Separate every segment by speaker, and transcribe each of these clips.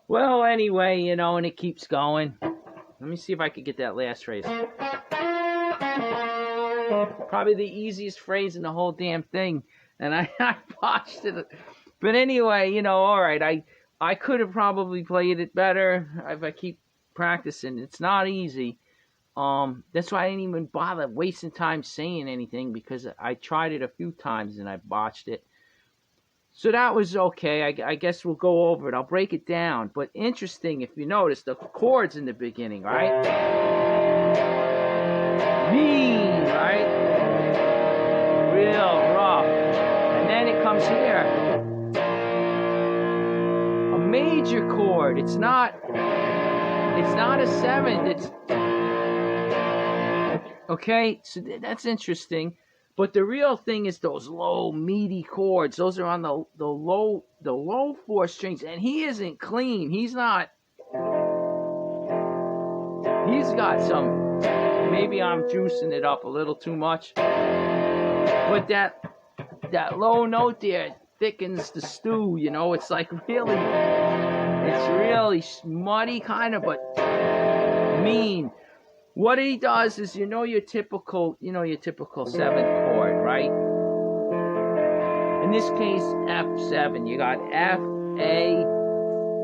Speaker 1: Well, anyway, you know, and it keeps going. Let me see if I could get that last phrase. Probably the easiest phrase in the whole damn thing. And I botched it. But anyway, you know, all right. I could have probably played it better if I keep practicing. It's not easy. That's why I didn't even bother wasting time saying anything, because I tried it a few times and I botched it. So that was okay. I guess we'll go over it. I'll break it down. But interesting, if you notice, the chords in the beginning, right? Mean, right? Real rough. And then it comes here. A major chord. It's not a seventh. It's okay. So that's interesting. But the real thing is those low, meaty chords. Those are on the low 4 strings, and he isn't clean. He's not. He's got some. Maybe I'm juicing it up a little too much. But that low note there thickens the stew. You know, it's like really, it's really muddy kind of, but mean. What he does is, your typical 7th chord, right? In this case, F7. You got F, A,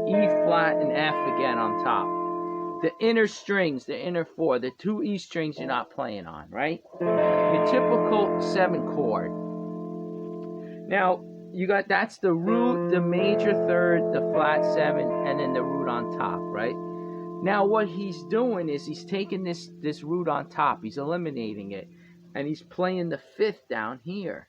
Speaker 1: E flat, and F again on top. The inner strings, the inner 4, the 2 E strings you're not playing on, right? Your typical 7 chord. Now, that's the root, the major 3rd, the flat 7, and then the root on top, right? Now what he's doing is he's taking this root on top, he's eliminating it, and he's playing the 5th down here.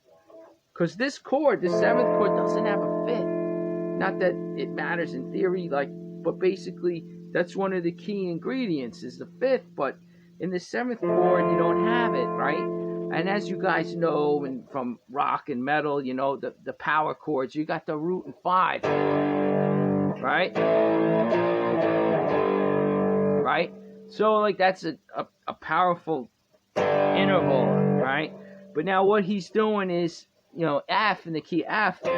Speaker 1: Because this chord, the 7th chord, doesn't have a 5th. Not that it matters in theory, but basically that's one of the key ingredients is the 5th, but in the 7th chord you don't have it, right? And as you guys know, and from rock and metal, the power chords, you got the root and 5, right? Right? So that's a powerful interval, right? But now what he's doing is, F in the key F. You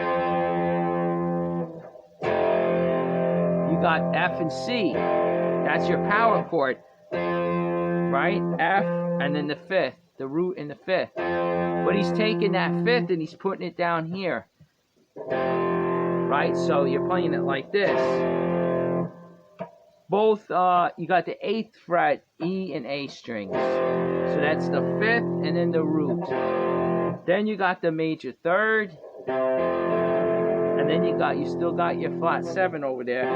Speaker 1: got F and C. That's your power chord, right? F and then the 5th, the root in the 5th. But he's taking that 5th and he's putting it down here, right? So you're playing it like this. Both, you got the 8th fret, E and A strings. So that's the 5th and then the root. Then you got the major 3rd. And then you still got your flat 7 over there.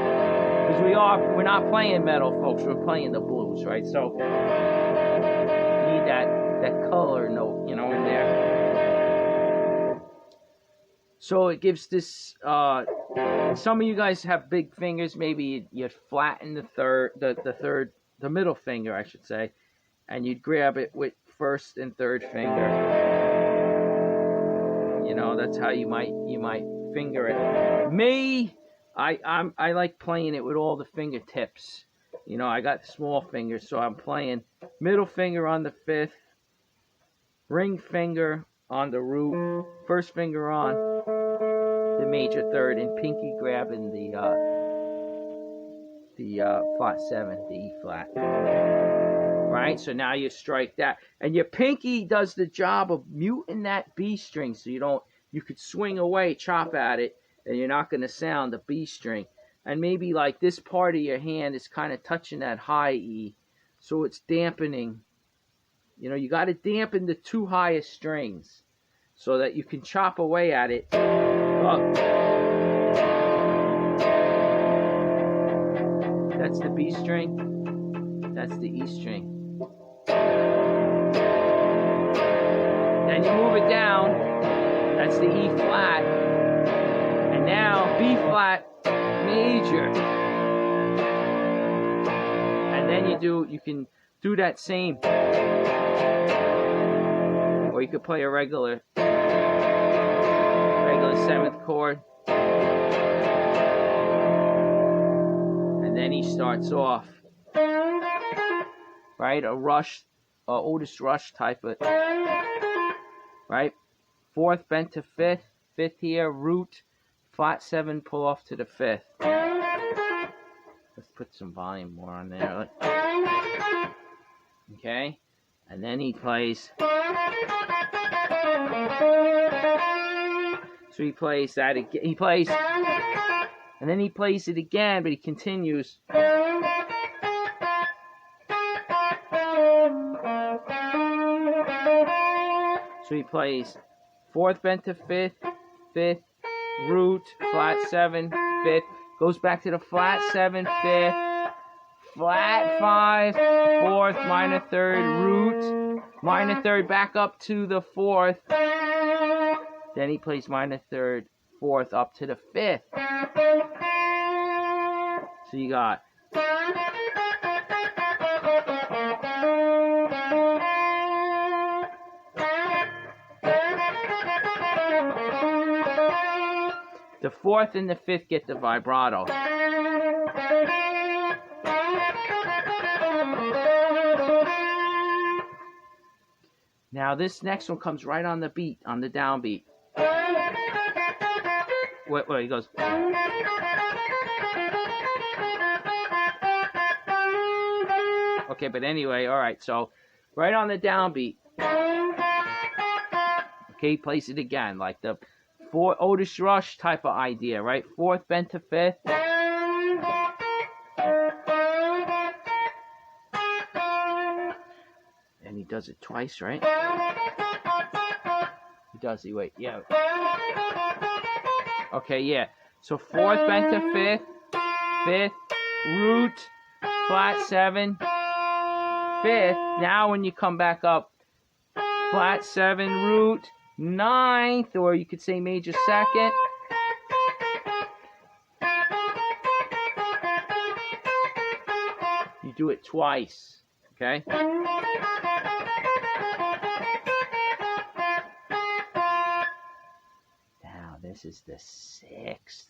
Speaker 1: Because we're not playing metal, folks. We're playing the blues, right? So you need that color note, in there. So it gives this, some of you guys have big fingers. Maybe you'd flatten the middle finger, I should say, and you'd grab it with 1st and 3rd finger. That's how you might finger it. Me, I like playing it with all the fingertips. I got small fingers, so I'm playing middle finger on the 5th, ring finger on the root, 1st finger on the major 3rd, and pinky grabbing the flat 7, the E flat. Right? So now you strike that. And your pinky does the job of muting that B string, so you could swing away, chop at it, and you're not going to sound the B string. And maybe this part of your hand is kind of touching that high E, so it's dampening. You got to dampen the 2 highest strings so that you can chop away at it. That's the B string. That's the E string. Then you move it down. That's the E flat. And now B flat major. And And then you can do that same. Or you could play a regular 7th chord. And then he starts off, right? A Rush, Otis Rush type of, right? 4th bent to 5th, 5th here, root, flat 7, pull off to the 5th. Let's put some volume more on there. Okay, and then he plays. So he plays that again. He plays, and then he plays it again, but he continues. So he plays 4th bent to 5th, 5th, root, flat 7, 5th, goes back to the flat 7, 5th, flat 5, 4th, minor 3rd, root, minor 3rd, back up to the 4th. Then he plays minor 3rd, 4th, up to the 5th. So you got. The 4th and the 5th get the vibrato. Now this next one comes right on the beat, on the downbeat. Wait, he goes. Okay, but anyway, all right. So right on the downbeat. Okay, he plays it again, like the Otis Rush type of idea, right? 4th bent to 5th. And he does it twice, right? He does. Wait, yeah. Okay, yeah. So 4th bent to 5th, 5th, root, flat 7, 5th. Now when you come back up, flat 7, root, 9th, or you could say major 2nd. You do it twice, okay? Now this is the 6th.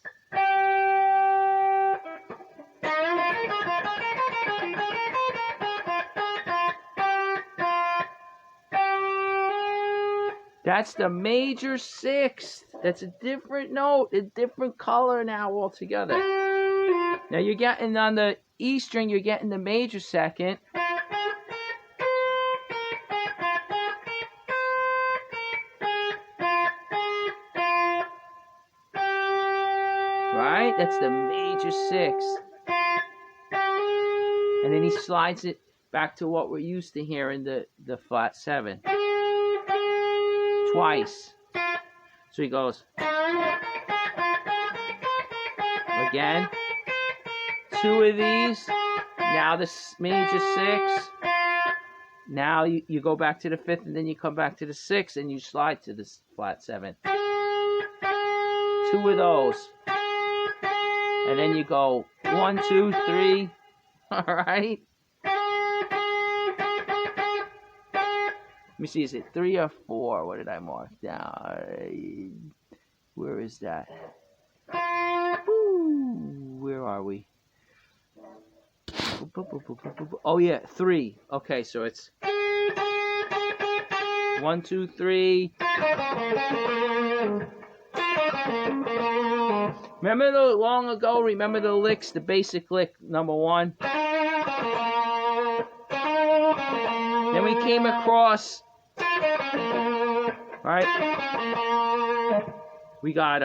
Speaker 1: That's the major 6th. That's a different note, a different color now altogether. Now you're getting on the E string, you're getting the major 2nd. Right? That's the major 6th. And then he slides it back to what we're used to hearing, the flat 7. Twice. So he goes again, 2 of these, now the major 6, now you go back to the 5th, and then you come back to the 6th, and you slide to the flat 7. 2 of those, and then you go 1, 2, 3, all right? Let me see, is it 3 or 4? What did I mark down? Where is that? Ooh, where are we? Oh yeah, 3. Okay, so it's 1, 2, 3. Remember the long ago? Remember the licks, the basic lick, number 1. Then we came across, right? We got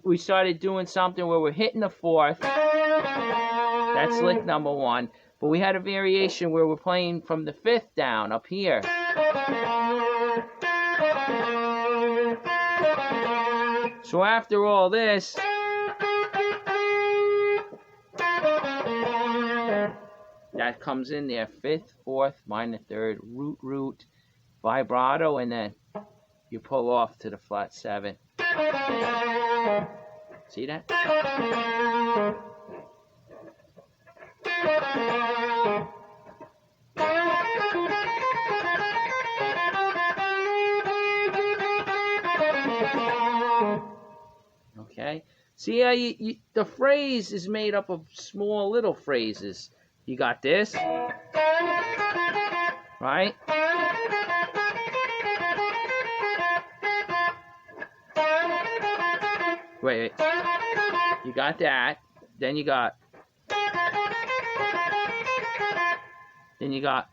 Speaker 1: we started doing something where we're hitting the 4th. That's lick number 1. But we had a variation where we're playing from the 5th down up here. So after all this, that comes in there, 5th, 4th, minor 3rd, root, vibrato, and then you pull off to the flat 7. See that? Okay. See how the phrase is made up of small little phrases. You got this, right? Wait. You got that. Then you got. Then you got.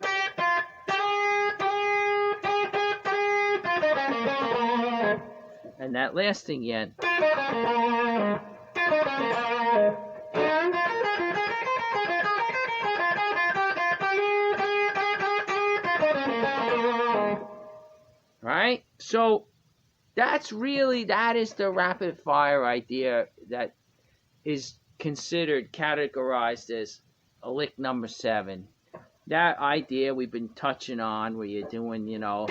Speaker 1: And that last thing again. Right? So that is the rapid fire idea that is considered categorized as a lick number 7. That idea we've been touching on where you're doing, you know,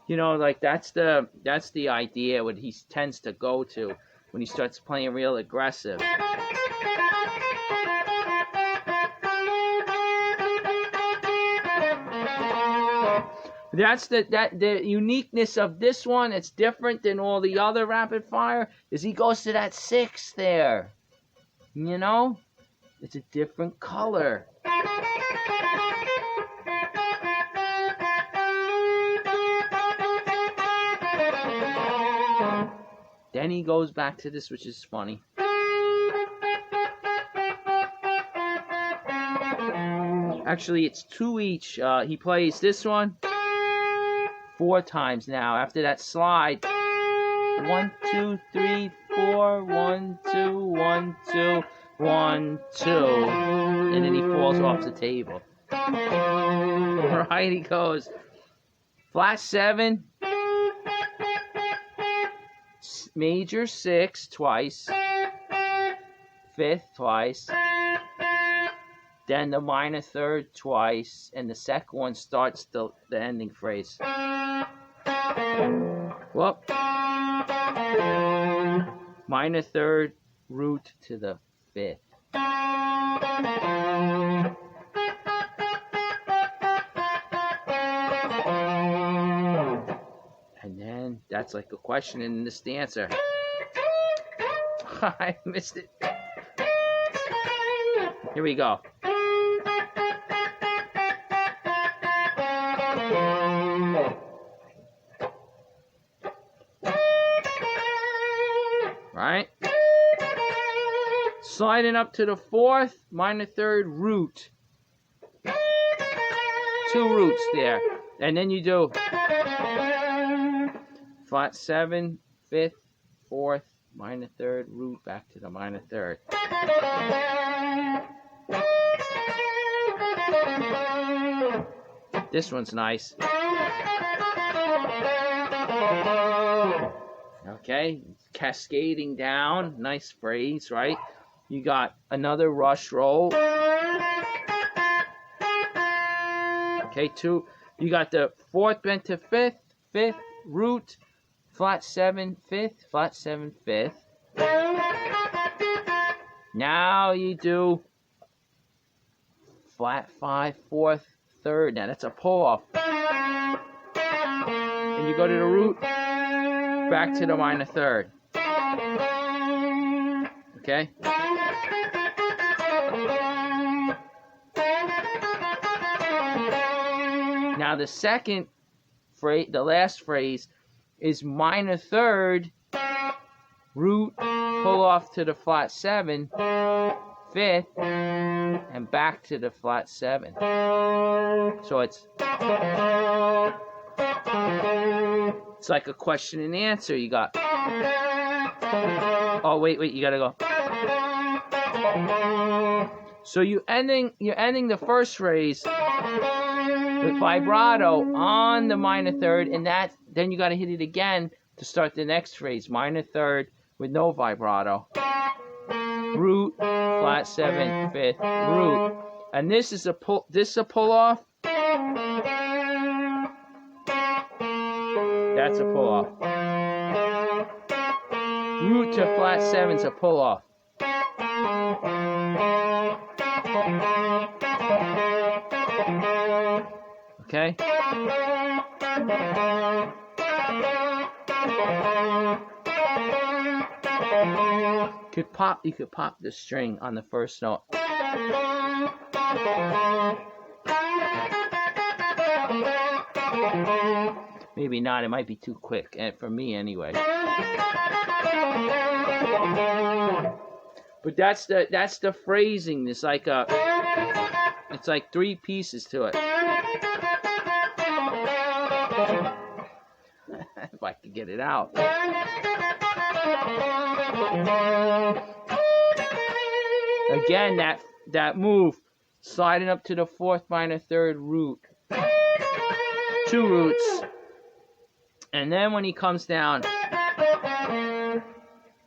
Speaker 1: like that's the idea what he tends to go to when he starts playing real aggressive. That's the uniqueness of this one. It's different than all the other rapid fire. Is he goes to that 6 there. You know, it's a different color. Then he goes back to this, which is funny. Actually, it's 2 each. He plays this one 4 times now. After that slide, 1, 2, 3, 4, 1, 2, 1, 2, 1, 2, and then he falls off the table. Right, he goes flat 7, major 6 twice, 5th twice, then the minor 3rd twice, and the second one starts the ending phrase. Whoop. Minor 3rd root to the 5th. And then that's like a question in this answer. I missed it. Here we go. Right? Sliding up to the 4th, minor 3rd root. 2 roots there. And then you do flat 7, 5th, 4th, minor 3rd root back to the minor 3rd. This one's nice. Okay, cascading down, nice phrase, right? You got another rush roll. Okay, 2. You got the 4th bent to 5th, 5th root, flat 7, 5th, flat 7, 5th. Now you do flat 5, 4th, 3rd. Now that's a pull off. And you go to the root, back to the minor 3rd. Okay? Now the second phrase, the last phrase, is minor 3rd, root, pull off to the flat 7, 5th, and back to the flat 7. So it's like a question and answer. You got. Oh wait, you gotta go. So you're ending the first phrase with vibrato on the minor 3rd, and then you gotta hit it again to start the next phrase, minor 3rd with no vibrato. Root, flat 7, 5th, root. And this is a pull. This is a pull off. That's a pull off. Root to flat 7's a pull off. Okay. You could pop the string on the first note. Maybe not, it might be too quick, and for me anyway. But that's the phrasing. It's like it's like 3 pieces to it. If I could get it out. Again, that move, sliding up to the 4th minor 3rd root. 2 roots. And then when he comes down,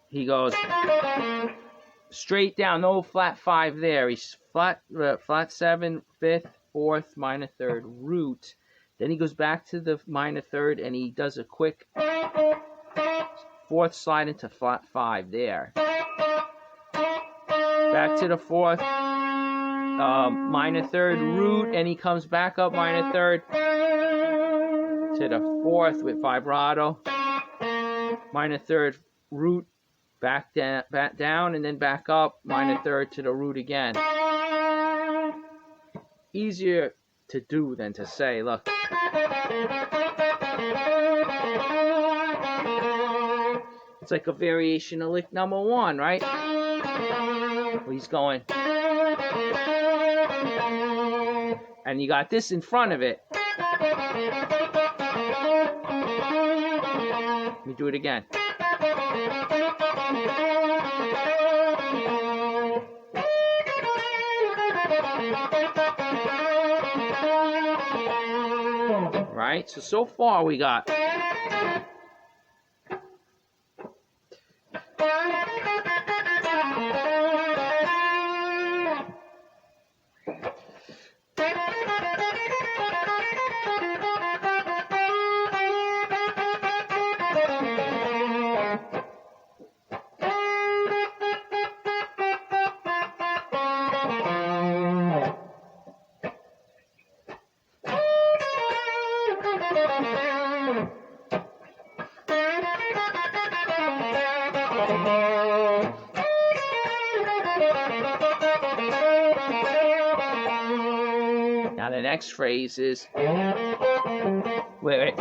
Speaker 1: he goes straight down, no flat 5 there. He's flat 7, 5th, 4th, minor 3rd root. Then he goes back to the minor 3rd and he does a quick 4th slide into flat 5 there. Back to the 4th, minor 3rd root, and he comes back up minor 3rd to the 4th with vibrato. Minor 3rd root, back down, and then back up, minor 3rd to the root again. Easier to do than to say, look. It's like a variation of lick number 1, right? Where he's going. And you got this in front of it. Let me do it again. Right? So far we got now the next phrase is wait.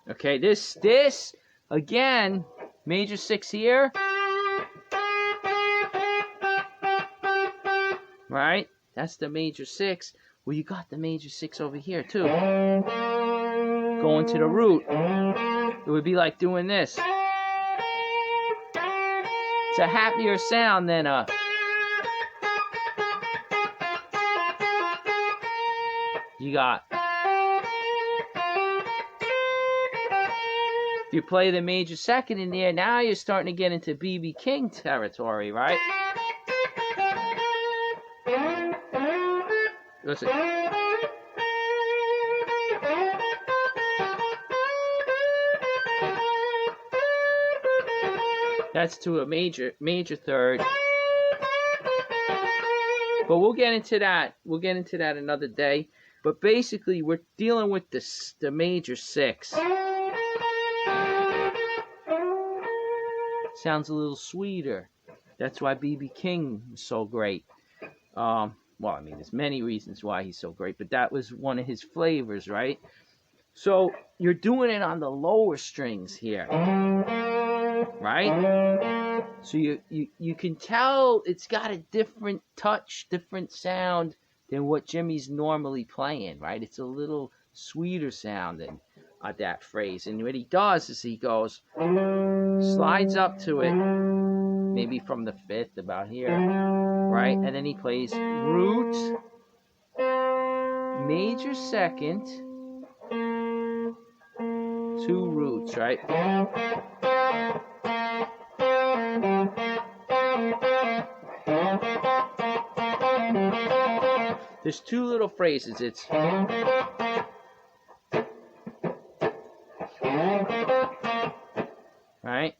Speaker 1: Okay, this again, major 6 here. Right? That's the major 6. Well, you got the major 6 over here too. Going to the root. It would be like doing this. It's a happier sound than a you got. If you play the major 2nd in there, now you're starting to get into B.B. King territory, right? Listen. That's to a major 3rd. But we'll get into that. We'll get into that another day. But basically, we're dealing with the major 6. Sounds a little sweeter. That's why B.B. King is so great. Well, I mean, there's many reasons why he's so great, but that was one of his flavors, right? So you're doing it on the lower strings here, right? So you can tell it's got a different touch, different sound than what Jimmy's normally playing, right? It's a little sweeter sounding that phrase. And what he does is he goes, slides up to it, maybe from the 5th, about here, right? And then he plays root, major 2nd, 2 roots, right? There's two little phrases. It's right,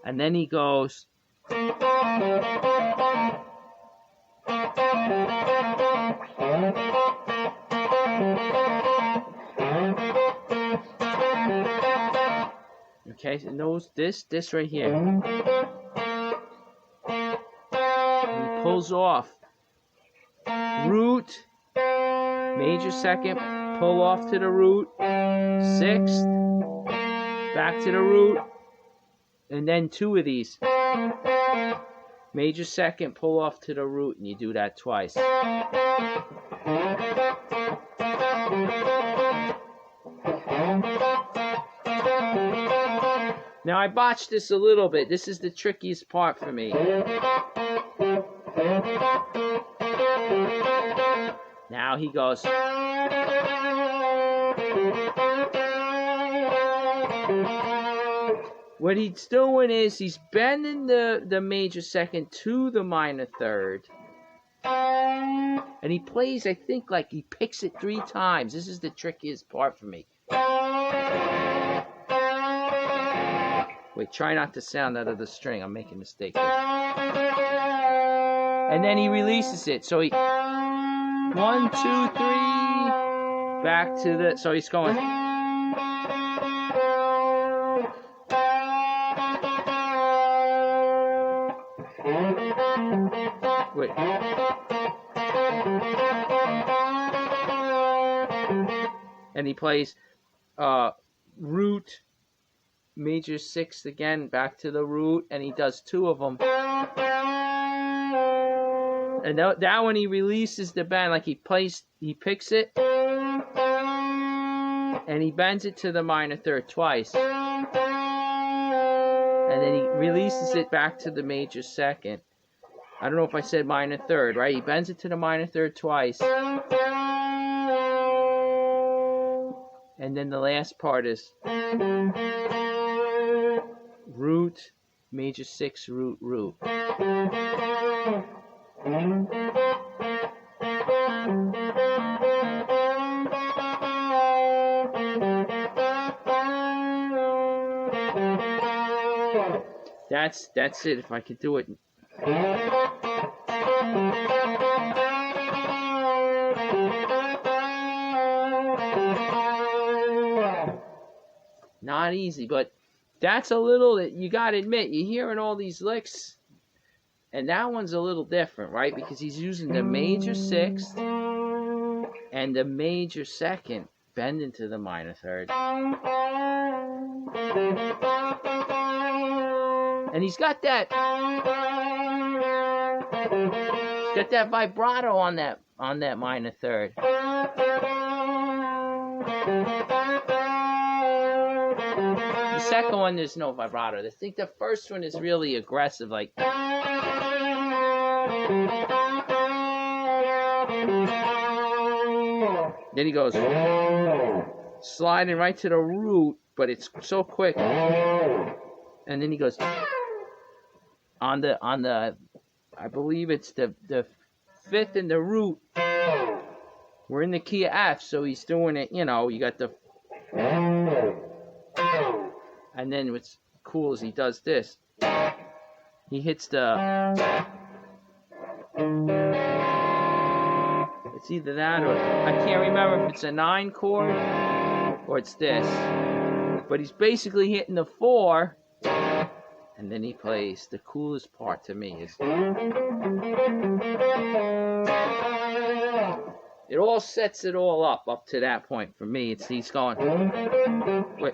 Speaker 1: and then he goes. Okay, so knows this right here. He pulls off root, major second, pull off to the root, sixth, back to the root, and then two of these. Major second, pull off to the root, and you do that twice. Now I botched this a little bit. This is the trickiest part for me. Now he goes. What he's doing is he's bending the major second to the minor third. And he plays, I think, like he picks it 3 times. This is the trickiest part for me. Wait, try not to sound out of the string. I'm making a mistake here. And then he releases it. So he 1, 2, 3, back to the. So he's going. Wait. And he plays root, major sixth again, back to the root, and he does 2 of them. And that one he releases the bend, like he picks it, and he bends it to the minor third twice. And then he releases it back to the major second. I don't know if I said minor third, right? He bends it to the minor third twice. And then the last part is root, major 6, root, root. That's it. If I could do it. Not easy, but that's a little, you gotta admit, you're hearing all these licks, and that one's a little different, right? Because he's using the major sixth and the major second bend into the minor third. And he's got that vibrato on that minor third. The second one, there's no vibrato. I think the first one is really aggressive, like. Then he goes sliding right to the root, but it's so quick. And then he goes on the I believe it's the 5th in the root. We're in the key of F, so he's doing it, you got the. And then what's cool is he does this. He hits the. It's either that or I can't remember if it's a 9 chord or it's this. But he's basically hitting the 4, and then he plays. The coolest part to me is it all sets it all up to that point for me. It's he's going. Wait.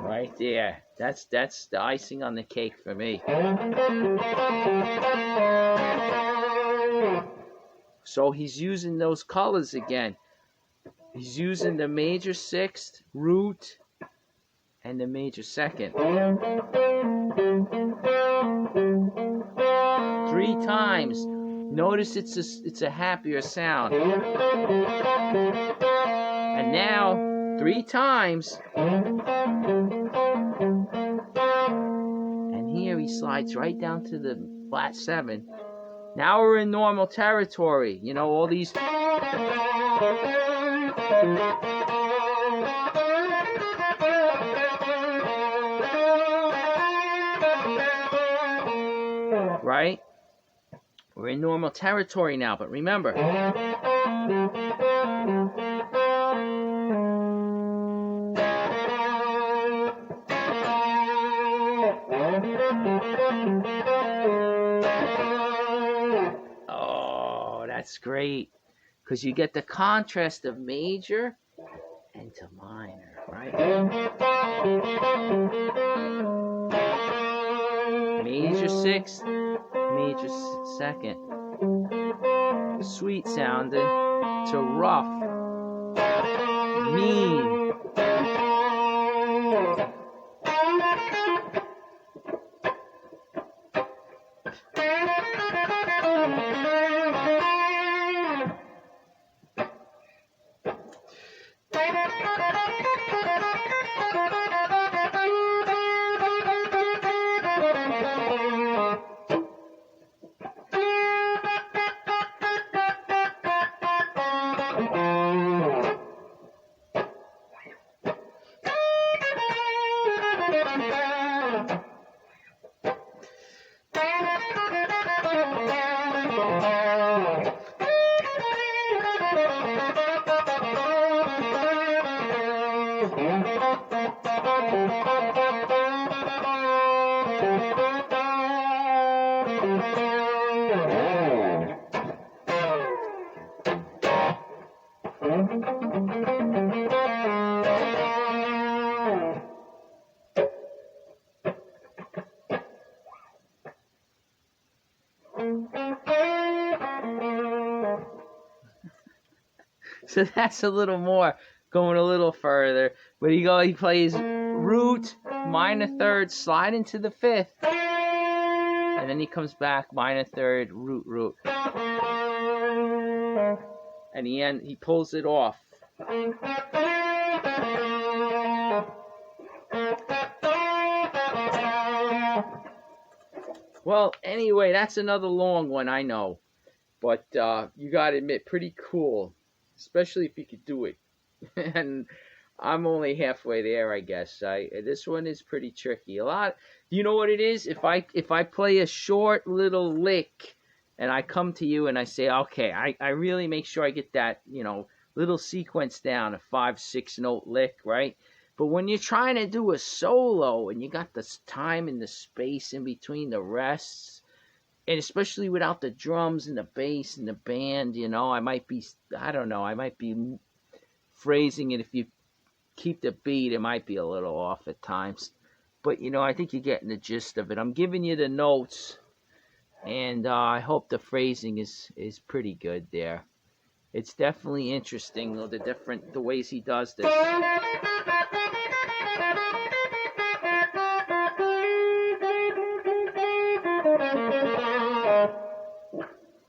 Speaker 1: Right there. That's the icing on the cake for me. So he's using those colors again. He's using the major 6th, root, and the major 2nd. times. Notice it's a happier sound. And now 3 times. And here he slides right down to the flat 7. Now we're in normal territory. You know, all these. Right? We're in normal territory now, but remember. Oh, that's great. Because you get the contrast of major into minor, right? Major 6th, major 2nd. Sweet sounding to rough, mean. So that's a little more, going a little further. But he plays root, minor 3rd, slide into the 5th. And then he comes back, minor 3rd, root, root. And he pulls it off. Well, anyway, that's another long one, I know. But you got to admit, pretty cool. Especially if you could do it. And I'm only halfway there, I guess. This one is pretty tricky. You know what it is? If I play a short little lick and I come to you and I say, okay, I really make sure I get that, little sequence down, a 5-6 note lick, right? But when you're trying to do a solo and you got the time and the space in between the rests, and especially without the drums and the bass and the band, I might be phrasing it. If you keep the beat, it might be a little off at times. But, I think you're getting the gist of it. I'm giving you the notes, and I hope the phrasing is pretty good there. It's definitely interesting, the ways he does this.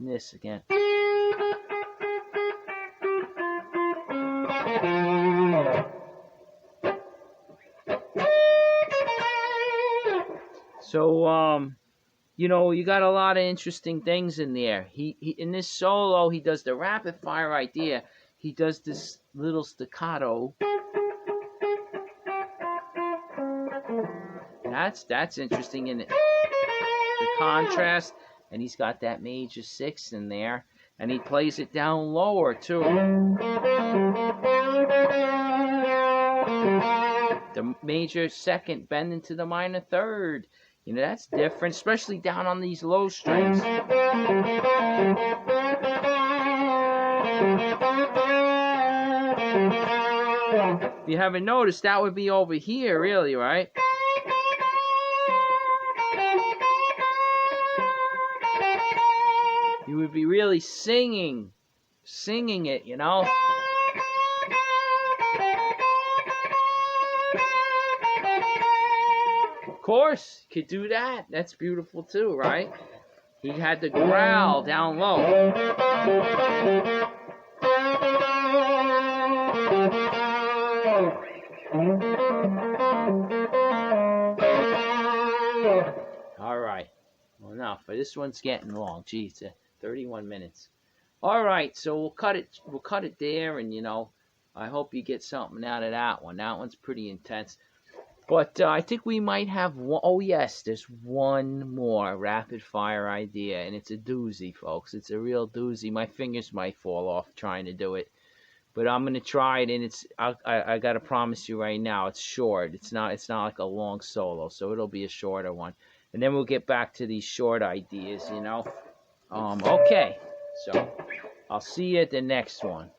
Speaker 1: This again. So, you got a lot of interesting things in there. He in this solo, he does the rapid fire idea. He does this little staccato. That's interesting in it. The contrast. And he's got that major 6 in there. And he plays it down lower, too. The major 2nd bending to the minor 3rd. That's different, especially down on these low strings. If you haven't noticed, that would be over here, really, right? You would be really singing it, Of course, you could do that. That's beautiful too, right? He had to growl down low. All right. Well, enough. But this one's getting long. Geez, 31 minutes. All right. So we'll cut it. We'll cut it there, and I hope you get something out of that one. That one's pretty intense. But I think we might have one. Oh, yes, there's one more rapid fire idea, and it's a doozy, folks. It's a real doozy. My fingers might fall off trying to do it, but I'm gonna try it. And I gotta promise you right now, it's short. It's not like a long solo, so it'll be a shorter one. And then we'll get back to these short ideas. Okay. So I'll see you at the next one.